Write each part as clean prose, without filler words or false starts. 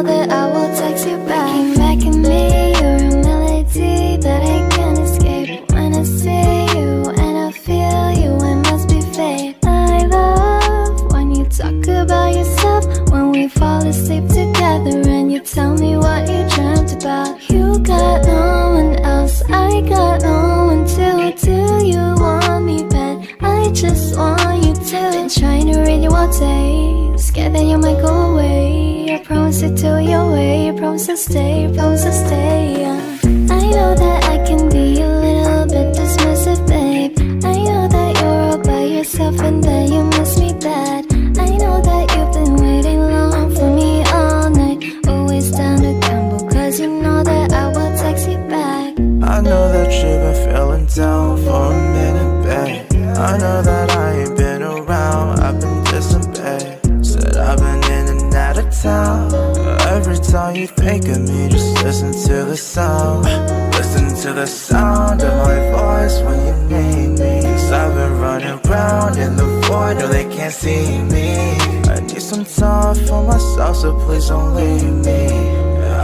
know that I will text you back. Looking back at me, you're a melody that I can't escape. When I see you and I feel you, it must be fate. I love when you talk about yourself, when we fall asleep together and you tell me what you dreamt about. You got no one else, I got no one too. Do you want me bad? I just want you to. Been trying to read you all day, scared that you might go away. I promise to do your way, I promise to stay, I promise to stay. I know that I can be a little bit dismissive, babe. I know that you're all by yourself and that you miss me bad. I know that you've been waiting long for me all night, always down to gamble, cause you know that I will text you back. I know that you've been feeling down for a minute, babe. I know that I ain't been around, I've been distant, babe. Said I've been in and out of town. Every time you think of me, just listen to the sound. Listen to the sound of my voice when you need me. Cause I've been running around in the void, no they can't see me. I need some time for myself, so please don't leave me.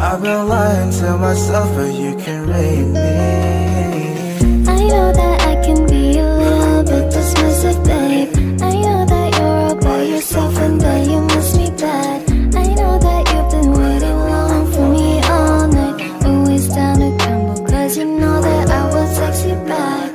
I've been lying to myself, but you can read me. I know that I can be a little bit dismissive, babe. I know that you're all by yourself and that you miss me bad. I know that you've been waiting long for me all night, always down to gamble, cause you know that I will text you back.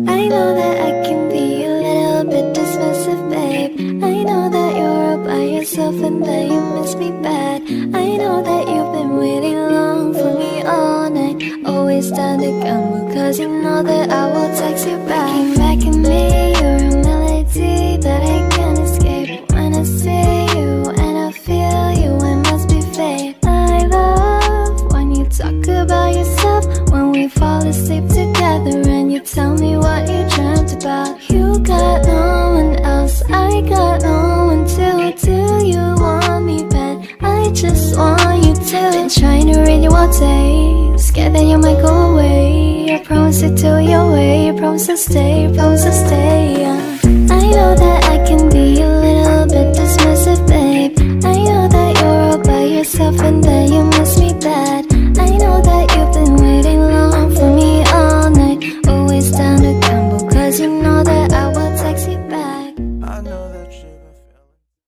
I know that I can be a little bit dismissive, babe. I know that you're all by yourself and that you miss me bad. I know that you've been waiting long for me all night, always down to gamble, cause you know that I will text you back. Looking back at me, you're a melody that I can't escape. When I see you and I feel you, it must be fate. I love when you talk about yourself, when we fall asleep together and you tell me what you dreamt about. You got no one else, I got no one too. Do you want me bad? I just want you to. Been trying to read you all day, scared that you might go away. I promise to do your way, I promise to stay, I promise to stay. I know that I can be a